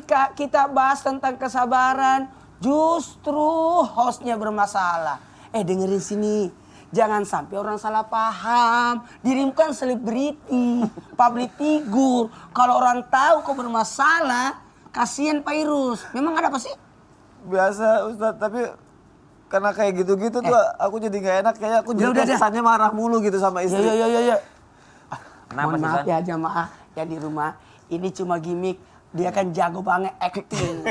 ketika kita bahas tentang kesabaran, justru hostnya bermasalah. Dengerin sini. Jangan sampai orang salah paham. Dirimu kan selebriti, public figure. Kalau orang tahu kau bermasalah, kasihan Pak Irus. Memang ada apa sih? Biasa Ustadz, tapi karena kayak gitu-gitu tuh aku jadi gak enak. Kayak aku jadi kesannya marah mulu gitu sama istri. Iya. Kenapa Mohon sih, maaf San? ya jamaah yang di rumah. Ini cuma gimmick. Dia kan jago banget acting.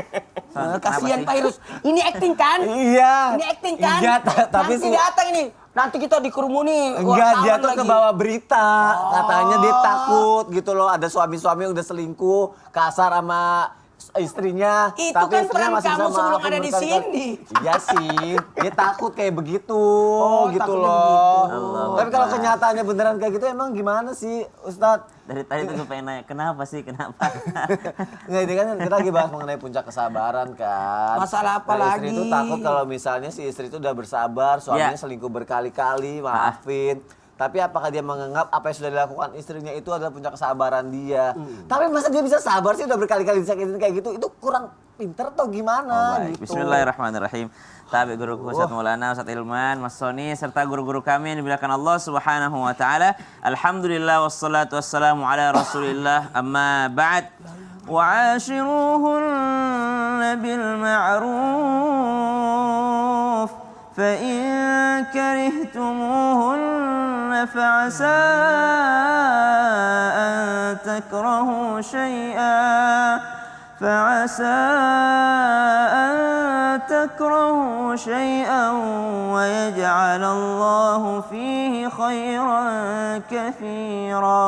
Kasihan Pak Irus. Ini acting kan? Iya. Ini acting kan? Iya, tapi nanti datang ini. Nanti kita dikerumuni. Enggak, dia tuh lagi. ke bawah berita. Katanya dia takut gitu loh. Ada suami-suami udah selingkuh, kasar sama istrinya. Itu tapi kan istrinya peran masih kamu sama sebelum aku ada di berkali-kali. sini. Iya sih, dia takut kayak begitu gitu takutnya loh. begitu. Tapi kalau kenyataannya beneran kayak gitu emang gimana sih Ustadz? Dari tadi tuh gue pengen nanya, kenapa sih, kenapa? Nggak, ini kan kita lagi bahas mengenai puncak kesabaran kan. Masalah apa Nah, istri lagi? itu takut kalau misalnya si istri itu udah bersabar, suaminya selingkuh berkali-kali, maafin. Tapi apakah dia menganggap apa yang sudah dilakukan istrinya itu adalah puncak kesabaran dia? Tapi masa dia bisa sabar sih udah berkali-kali disakitin kayak gitu? Itu kurang pinter atau gimana? Baik. Gitu. Bismillahirrahmanirrahim. Tabi guruku Ustaz Maulana, Ustaz Ilman, Mas Soni, serta guru-guru kami yang dimuliakan Allah Subhanahu wa taala. Alhamdulillah wassalatu wassalamu ala Rasulillah. Amma ba'd. Wa 'ashiruhunna bil ma'ruf. Fa in karihtumuhunna fa'asa an takrahu syai'an. فعسى أن تكرهوا شيئا ويجعل الله فيه خيرا كثيرا.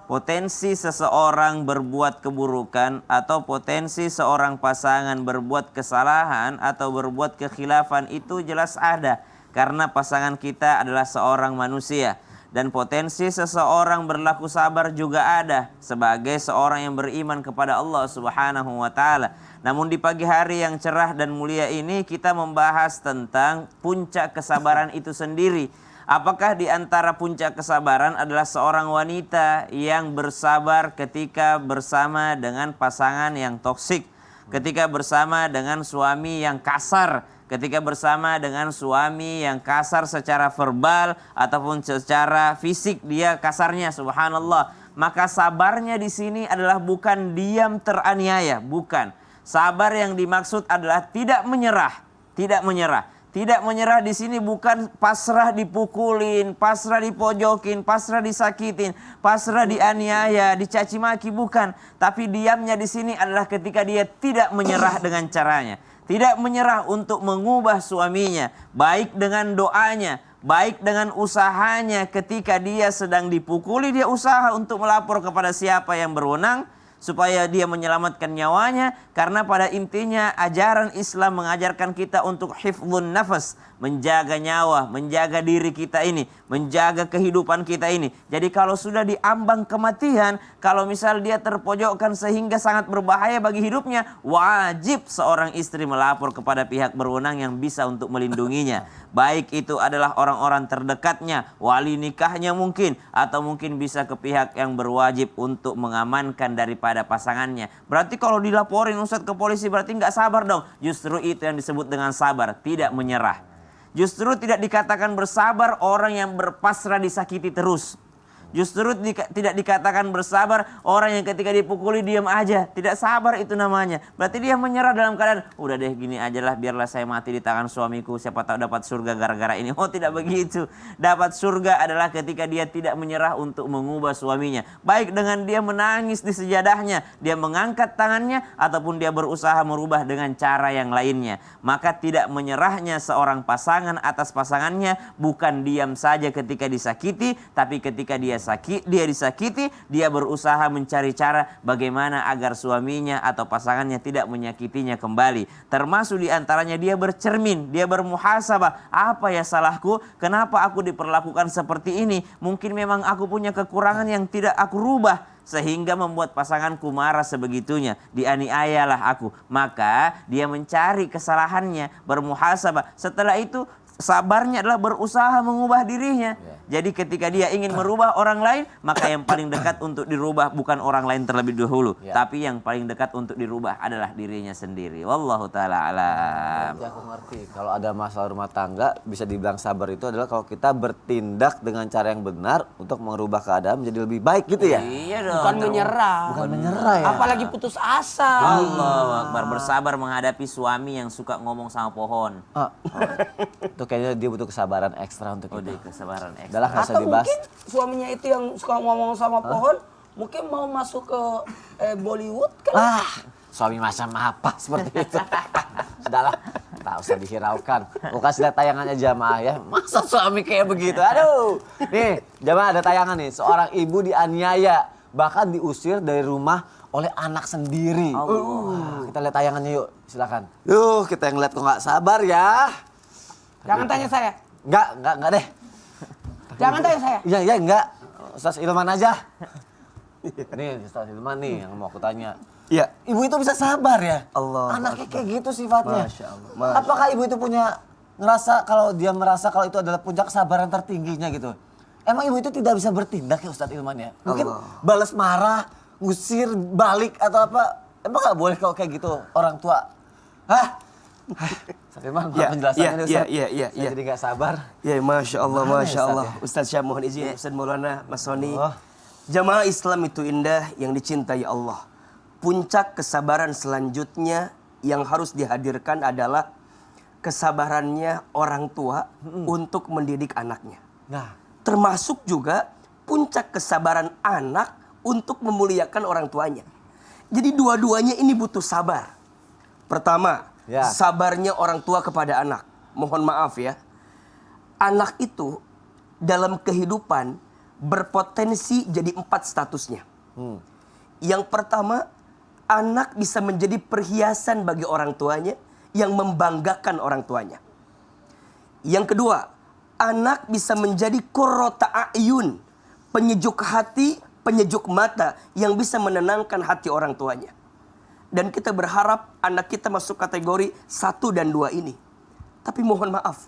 Potensi seseorang berbuat keburukan atau potensi seorang pasangan berbuat kesalahan atau berbuat kekhilafan itu jelas ada. Karena pasangan kita adalah seorang manusia. Dan potensi seseorang berlaku sabar juga ada sebagai seorang yang beriman kepada Allah Subhanahu wa taala. Namun di pagi hari yang cerah dan mulia ini kita membahas tentang puncak kesabaran itu sendiri. Apakah di antara puncak kesabaran adalah seorang wanita yang bersabar ketika bersama dengan pasangan yang toksik, ketika bersama dengan suami yang kasar, ketika bersama dengan suami yang kasar secara verbal ataupun secara fisik dia kasarnya, subhanallah. Maka sabarnya di sini adalah bukan diam teraniaya, bukan. Sabar yang dimaksud adalah tidak menyerah, tidak menyerah. Tidak menyerah di sini bukan pasrah dipukulin, pasrah dipojokin, pasrah disakitin, pasrah dianiaya, dicaci maki, bukan. Tapi diamnya di sini adalah ketika dia tidak menyerah dengan caranya. Tidak menyerah untuk mengubah suaminya, baik dengan doanya, baik dengan usahanya. Ketika dia sedang dipukuli, dia usaha untuk melapor kepada siapa yang berwenang supaya dia menyelamatkan nyawanya. Karena pada intinya ajaran Islam mengajarkan kita untuk hifdzun nafas, menjaga nyawa, menjaga diri kita ini, menjaga kehidupan kita ini. Jadi kalau sudah diambang kematian, kalau misal dia terpojokkan sehingga sangat berbahaya bagi hidupnya, wajib seorang istri melapor kepada pihak berwenang yang bisa untuk melindunginya. Baik itu adalah orang-orang terdekatnya, wali nikahnya mungkin, atau mungkin bisa ke pihak yang berwajib untuk mengamankan daripada pasangannya. Berarti kalau dilaporin Ustadz ke polisi berarti nggak sabar dong. Justru itu yang disebut dengan sabar, tidak menyerah. Justru tidak dikatakan bersabar orang yang berpasrah disakiti terus. Justru tidak dikatakan bersabar orang yang ketika dipukuli diam aja. Tidak sabar itu namanya. Berarti dia menyerah dalam keadaan, udah deh gini aja lah, biarlah saya mati di tangan suamiku. Siapa tahu dapat surga gara-gara ini. Oh, tidak begitu. Dapat surga adalah ketika dia tidak menyerah untuk mengubah suaminya. Baik dengan dia menangis di sejadahnya, dia mengangkat tangannya, ataupun dia berusaha merubah dengan cara yang lainnya. Maka tidak menyerahnya seorang pasangan atas pasangannya bukan diam saja ketika disakiti, tapi ketika dia disakiti, dia berusaha mencari cara bagaimana agar suaminya atau pasangannya tidak menyakitinya kembali. Termasuk diantaranya dia bercermin, dia bermuhasabah. Apa ya salahku? Kenapa aku diperlakukan seperti ini? Mungkin memang aku punya kekurangan yang tidak aku rubah, sehingga membuat pasanganku marah sebegitunya. Dianiayalah aku. Maka dia mencari kesalahannya, bermuhasabah. Setelah itu sabarnya adalah berusaha mengubah dirinya. Jadi ketika dia ingin merubah orang lain, maka yang paling dekat untuk dirubah bukan orang lain terlebih dahulu, tapi yang paling dekat untuk dirubah adalah dirinya sendiri. Wallahu taala alam. Ya, aku ngerti. Kalau ada masalah rumah tangga, bisa dibilang sabar itu adalah kalau kita bertindak dengan cara yang benar untuk merubah keadaan menjadi lebih baik gitu ya. Iya dong. Bukan menyerah. Bukan menyerah ya. Apalagi putus asa. Allahu Akbar, bersabar menghadapi suami yang suka ngomong sama pohon. Itu kayaknya dia butuh kesabaran ekstra untuk Udah itu. kesabaran ekstra. Udahlah nggak usah Atau dibahas. mungkin suaminya itu yang suka ngomong sama pohon, mungkin mau masuk ke Bollywood kan? Suami macam apa seperti itu? Sudahlah, tak usah dihiraukan. Aku kasih lihat tayangannya jamaah ya. Masa suami kayak begitu? Aduh. Nih, jamaah ada tayangan nih. Seorang ibu dianiaya, bahkan diusir dari rumah oleh anak sendiri. Kita lihat tayangannya yuk, silakan. Kita yang lihat kok nggak sabar ya. Jangan tanya saya. Enggak deh. Jangan tanya saya. Iya, enggak. Ustaz Ilman aja. Nih, Ustaz Ilman nih yang mau aku tanya. Iya. Ibu itu bisa sabar ya? Allah. Anaknya kayak gitu sifatnya. Masya Allah. Apakah ibu itu punya merasa kalau itu adalah puncak kesabaran tertingginya gitu? Emang ibu itu tidak bisa bertindak ya Ustaz Ilman ya? Mungkin balas marah, ngusir, balik atau apa? Emang nggak boleh kalau kayak gitu orang tua? Hah? Ustaz Ilman, penjelasannya nih Ustaz. Iya. Saya jadi nggak sabar. Ya, Masya Allah, Gimana ya, Masya Ustaz, Allah. ya? Ustaz Syah mohon izin, Ustaz Maulana, Mas Soni. Oh. Jamaah Islam itu indah yang dicintai Allah. Puncak kesabaran selanjutnya yang harus dihadirkan adalah kesabarannya orang tua untuk mendidik anaknya. Nah, Termasuk juga puncak kesabaran anak untuk memuliakan orang tuanya. Jadi dua-duanya ini butuh sabar. Pertama, sabarnya orang tua kepada anak. Mohon maaf ya. Anak itu dalam kehidupan berpotensi jadi 4 statusnya. Yang pertama, anak bisa menjadi perhiasan bagi orang tuanya yang membanggakan orang tuanya. Yang kedua, anak bisa menjadi qurrata a'yun, penyejuk hati, penyejuk mata yang bisa menenangkan hati orang tuanya. Dan kita berharap anak kita masuk kategori 1 dan 2 ini. Tapi mohon maaf,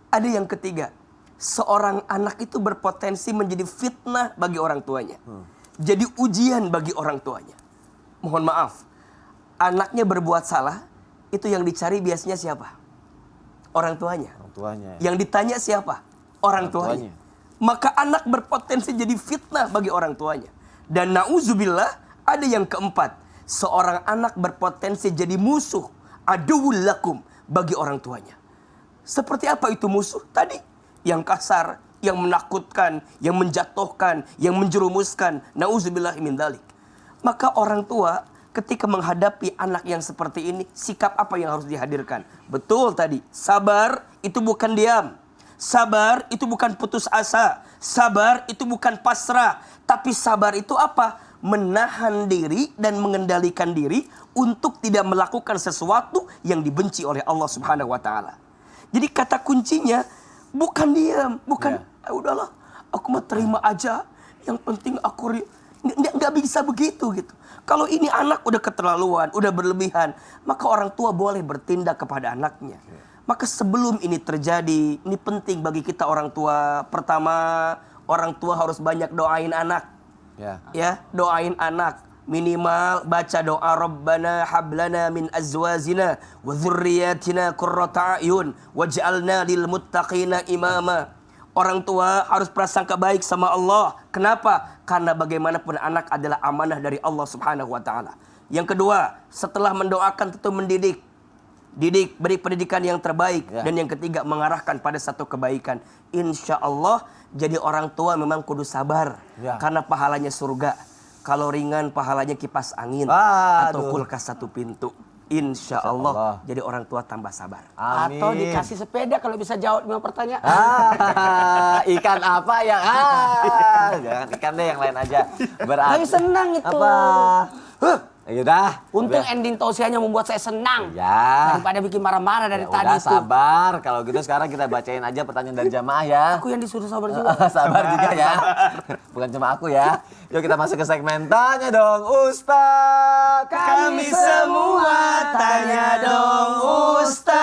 ada yang ketiga. Seorang anak itu berpotensi menjadi fitnah bagi orang tuanya. Jadi ujian bagi orang tuanya. Mohon maaf, anaknya berbuat salah, itu yang dicari biasanya siapa? Orang tuanya. orang tuanya. Yang ditanya siapa? Orang tuanya. Maka anak berpotensi jadi fitnah bagi orang tuanya. Dan na'udzubillah, ada yang keempat. Seorang anak berpotensi jadi musuh, aduwwul lakum, bagi orang tuanya. Seperti apa itu musuh? Tadi, yang kasar, yang menakutkan, yang menjatuhkan, yang menjerumuskan. Na'udzubillah min dzalik. Maka orang tua ketika menghadapi anak yang seperti ini, sikap apa yang harus dihadirkan? Betul tadi, sabar itu bukan diam. Sabar itu bukan putus asa. Sabar itu bukan pasrah. Tapi sabar itu apa? Menahan diri dan mengendalikan diri untuk tidak melakukan sesuatu yang dibenci oleh Allah Subhanahu wa taala. Jadi kata kuncinya bukan diam, bukan udahlah, aku mah terima aja. Yang penting aku nggak bisa begitu gitu. Kalau ini anak udah keterlaluan, udah berlebihan, maka orang tua boleh bertindak kepada anaknya. Maka sebelum ini terjadi, ini penting bagi kita orang tua. Pertama, orang tua harus banyak doain anak. Ya, doain anak. Minimal baca doa Rabbana hablana min azwajina wa dzurriyyatina qurrata a'yun waj'alna lil muttaqina imama. Orang tua harus prasangka baik sama Allah. Kenapa? Karena bagaimanapun anak adalah amanah dari Allah Subhanahu wa taala. Yang kedua, setelah mendoakan tentu mendidik. Didik, beri pendidikan yang terbaik. Dan yang ketiga, mengarahkan pada satu kebaikan. Insya Allah, jadi orang tua memang kudu sabar. Karena pahalanya surga. Kalau ringan, pahalanya kipas angin. Atau kulkas 1 pintu. Insya Allah, jadi orang tua tambah sabar. Amin. Atau dikasih sepeda kalau bisa jawab 5 pertanyaan. Ikan apa yang jangan ikan deh, yang lain aja. Tapi senang itu. Apa? Yaudah. Untung ending tausiahnya membuat saya senang. Ya. Daripada bikin marah-marah dari tadi udah, itu. sabar. Kalau gitu sekarang kita bacain aja pertanyaan dari jamaah ya. Aku yang disuruh sabar juga. Sabar juga ya. Bukan cuma aku ya. Yuk kita masuk ke segmen Tanya Dong Ustaz. Kami semua tanya dong Ustaz.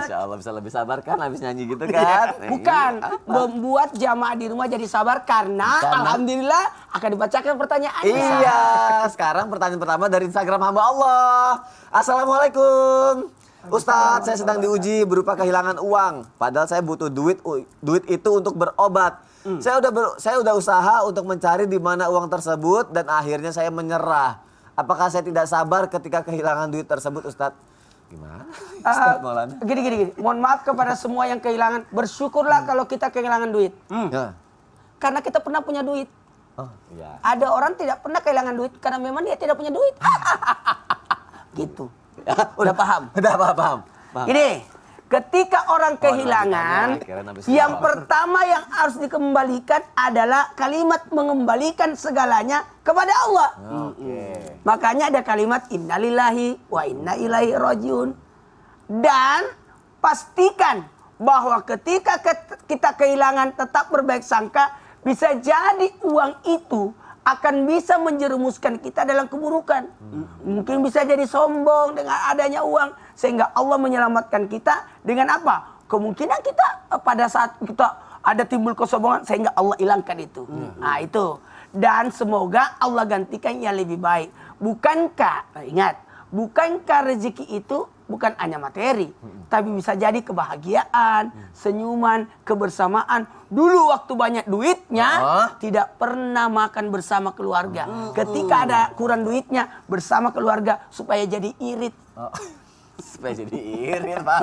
Masya Allah, bisa lebih Habis sabar kan, habis nyanyi gitu kan? Bukan, membuat jamaah di rumah jadi sabar karena alhamdulillah akan dibacakan pertanyaannya. Iya, sekarang pertanyaan pertama dari Instagram hamba Allah. Assalamualaikum. Ustadz, saya sedang diuji berupa kehilangan uang. Padahal saya butuh duit itu untuk berobat. Saya udah usaha untuk mencari di mana uang tersebut dan akhirnya saya menyerah. Apakah saya tidak sabar ketika kehilangan duit tersebut, Ustadz? Gimana? Ustadz Maulana. Gini. Mohon maaf kepada semua yang kehilangan. Bersyukurlah kalau kita kehilangan duit. Ya. Karena kita pernah punya duit. Oh, iya. Ada orang tidak pernah kehilangan duit karena memang dia tidak punya duit. Gitu. Udah paham? Udah paham. Ini, ketika orang kehilangan, kirain habis yang itu. pertama yang harus dikembalikan adalah kalimat mengembalikan segalanya kepada Allah. Oke. Makanya ada kalimat innalillahi wa inna ilaihi rajiun. Dan pastikan bahwa ketika kita kehilangan tetap berbaik sangka, bisa jadi uang itu akan bisa menjerumuskan kita dalam keburukan. Mungkin bisa jadi sombong dengan adanya uang. Sehingga Allah menyelamatkan kita dengan apa? Kemungkinan kita pada saat kita ada timbul kesombongan sehingga Allah hilangkan itu. Nah itu. Dan semoga Allah gantikan yang lebih baik. Bukankah rezeki itu bukan hanya materi, tapi bisa jadi kebahagiaan, senyuman, kebersamaan. Dulu waktu banyak duitnya, tidak pernah makan bersama keluarga. Ketika ada kurang duitnya, bersama keluarga supaya jadi irit. Supaya jadi irit, Pak.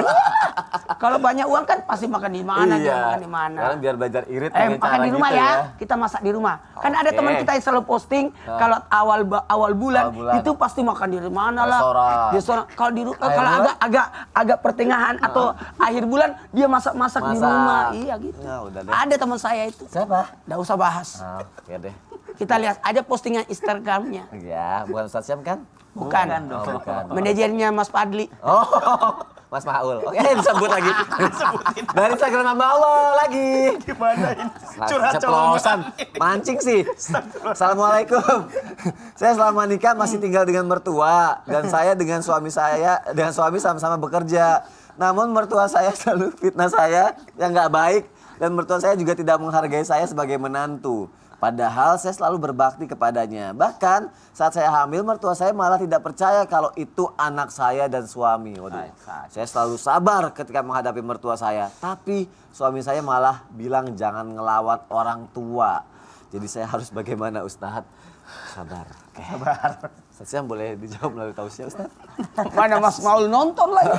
Kalau banyak uang kan pasti makan di mana, makan di mana. Sekarang biar belajar irit Makan di rumah gitu ya. Kita masak di rumah. Kan ada Oke. teman kita yang selalu posting kalau awal bulan itu pasti makan di mana lah. Restoran. Kalau kalau agak pertengahan atau akhir bulan dia masak di rumah. Iya gitu. Ya, udah deh. Ada teman saya itu. Siapa? Nggak usah bahas. Ya deh. Kita lihat ada postingan Instagramnya. Ya, bukan Ustadz Syam kan? Bukan. Bukan. Manajernya Mas Fadli. Oh, Mas Maul. Oke, disebut lagi. Dari Instagram hamba Allah lagi. Gimana ini? Ceplosan. Mancing sih. Assalamualaikum. Saya selama nikah masih tinggal dengan mertua dan saya dengan suami sama-sama bekerja. Namun mertua saya selalu fitnah saya yang nggak baik dan mertua saya juga tidak menghargai saya sebagai menantu. Padahal saya selalu berbakti kepadanya. Bahkan saat saya hamil, mertua saya malah tidak percaya kalau itu anak saya dan suami. Waduh, saya selalu sabar ketika menghadapi mertua saya. Tapi suami saya malah bilang jangan ngelawan orang tua. Jadi saya harus bagaimana, Ustadz? Sabar. Oke. Sabar. Ustadz Syam boleh dijawab melalui tausiah, Ustadz? Mana Mas Maul nonton lagi.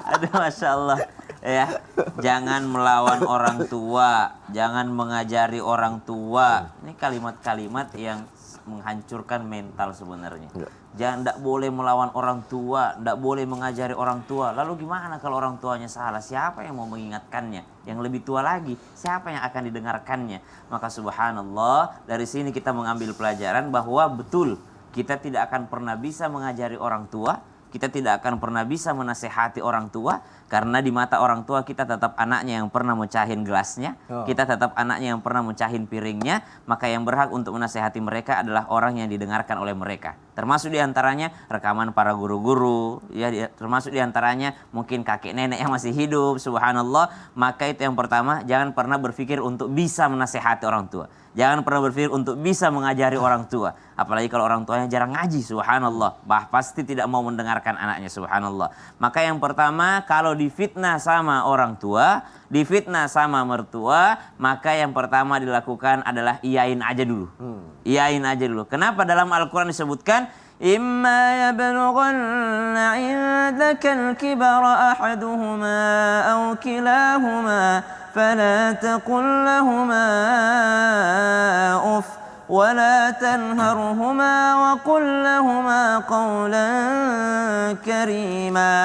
Aduh, Masya Allah. Ya, jangan melawan orang tua, jangan mengajari orang tua. Ini kalimat-kalimat yang menghancurkan mental sebenarnya. Jangan, tidak boleh melawan orang tua, tidak boleh mengajari orang tua. Lalu gimana kalau orang tuanya salah? Siapa yang mau mengingatkannya? Yang lebih tua lagi, siapa yang akan didengarkannya? Maka subhanallah, dari sini kita mengambil pelajaran bahwa betul kita tidak akan pernah bisa mengajari orang tua. Kita tidak akan pernah bisa menasehati orang tua karena di mata orang tua kita tetap anaknya yang pernah mecahin gelasnya, kita tetap anaknya yang pernah mecahin piringnya, maka yang berhak untuk menasehati mereka adalah orang yang didengarkan oleh mereka. Termasuk diantaranya rekaman para guru-guru, ya, termasuk diantaranya mungkin kakek nenek yang masih hidup, subhanallah. Maka itu yang pertama, jangan pernah berpikir untuk bisa menasehati orang tua. Jangan pernah berpikir untuk bisa mengajari orang tua. Apalagi kalau orang tuanya jarang ngaji, subhanallah. Pasti tidak mau mendengarkan anaknya, subhanallah. Maka yang pertama, kalau difitnah sama orang tua, difitnah sama mertua, maka yang pertama dilakukan adalah iyain aja dulu. Iyain aja dulu. Kenapa dalam Al-Quran disebutkan, إما يبلغن عندك الكبر أحدهما أو كلاهما فلا تقل لهما أف ولا تنهرهما وقل لهما قولا كريما.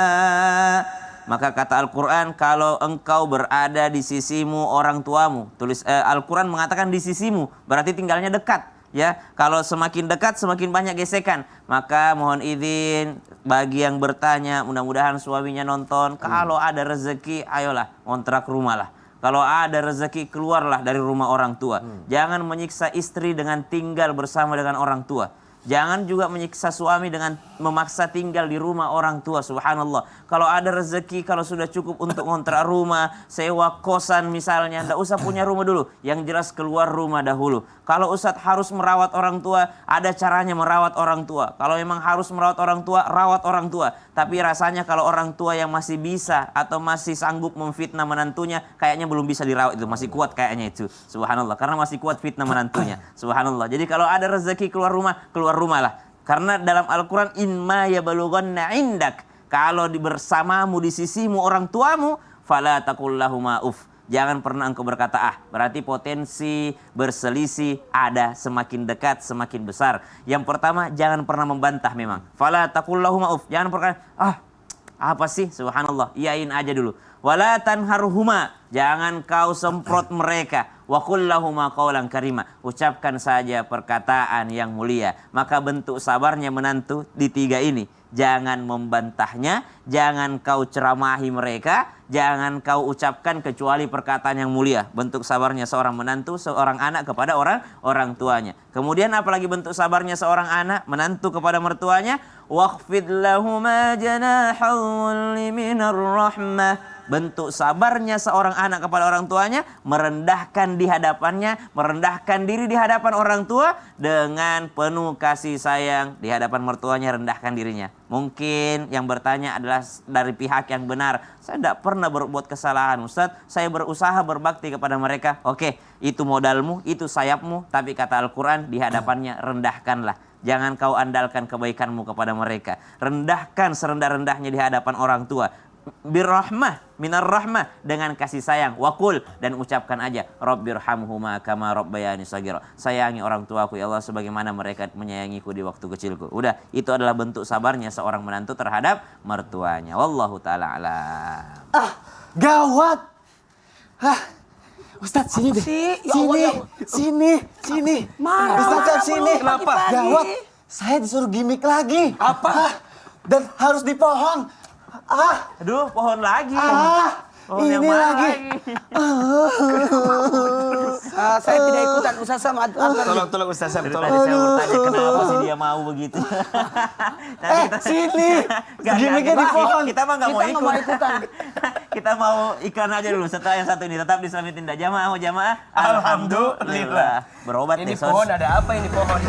Maka kata Al-Quran, kalau engkau berada di sisimu orang tuamu, Al-Quran mengatakan di sisimu, berarti tinggalnya dekat. Ya, kalau semakin dekat semakin banyak gesekan. Maka mohon izin bagi yang bertanya, mudah-mudahan suaminya nonton. Kalau ada rezeki, ayolah kontrak rumah lah. Kalau ada rezeki, keluarlah dari rumah orang tua. Jangan menyiksa istri dengan tinggal bersama dengan orang tua. Jangan juga menyiksa suami dengan memaksa tinggal di rumah orang tua. Subhanallah. Kalau ada rezeki, kalau sudah cukup untuk ngontrak rumah, sewa kosan misalnya, nggak usah punya rumah dulu. Yang jelas keluar rumah dahulu. Kalau Ustadz harus merawat orang tua, ada caranya merawat orang tua. Kalau memang harus merawat orang tua, rawat orang tua. Tapi rasanya kalau orang tua yang masih bisa atau masih sanggup memfitnah menantunya, kayaknya belum bisa dirawat itu. Masih kuat kayaknya itu. Subhanallah. Karena masih kuat fitnah menantunya. Subhanallah. Jadi kalau ada rezeki keluar rumah lah. Karena dalam Al-Quran, inma yabalughanna indak. Kalau bersamamu di sisimu orang tuamu, fala taqul lahuma uf. Jangan pernah engkau berkata berarti potensi berselisih ada, semakin dekat semakin besar. Yang pertama, jangan pernah membantah memang. Fala taqul lahuma uf. Jangan pernah apa sih? Subhanallah. Iyain aja dulu. Wala tanharhuma. Jangan kau semprot mereka. Wa qul lahuma qawlan karima. Ucapkan saja perkataan yang mulia. Maka bentuk sabarnya menantu di tiga ini. Jangan membantahnya, jangan kau ceramahi mereka, jangan kau ucapkan kecuali perkataan yang mulia. Bentuk sabarnya seorang menantu, seorang anak kepada orang tuanya. Kemudian apalagi bentuk sabarnya seorang anak, menantu kepada mertuanya, waqfid lahuma janahal dhulli minar rahmah. Bentuk sabarnya seorang anak kepada orang tuanya, merendahkan di hadapannya, merendahkan diri di hadapan orang tua dengan penuh kasih sayang. Di hadapan mertuanya rendahkan dirinya. Mungkin yang bertanya adalah dari pihak yang benar. Saya tidak pernah berbuat kesalahan, Ustadz. Saya berusaha berbakti kepada mereka. Oke, itu modalmu, itu sayapmu. Tapi kata Al-Quran, di hadapannya rendahkanlah. Jangan kau andalkan kebaikanmu kepada mereka. Rendahkan serendah-rendahnya di hadapan orang tua. Birrahmah, minar rahmah, dengan kasih sayang. Wakul, dan ucapkan aja, Rabbirhamhuma kama rabbayani shaghira. Sayangi orang tuaku ya Allah sebagaimana mereka menyayangiku di waktu kecilku. Udah, itu adalah bentuk sabarnya seorang menantu terhadap mertuanya. Wallahu taala alam. Gawat. Ustadz sini deh. Ya Allah, Sini. Marah, Ustadz sini. Kenapa? Gawat. Saya disuruh gimmick lagi. Apa? Dan harus di pohon. Aduh, pohon lagi. Pohon ini yang mana lagi. Saya tidak ikutan Ustaz sama Tolong Ustaz Sam, tolong. Tadi saya bertanya kenapa sih dia mau begitu. Nanti Sini. Gimmicknya di pohon. Kita mah nggak mau Kita nggak mau ikutan. Kita mau iklan aja dulu. Setelah yang satu ini tetap diselamitin dah jamaah. Alhamdulillah. Berobat Ini deh, Son. pohon ada apa ini pohon?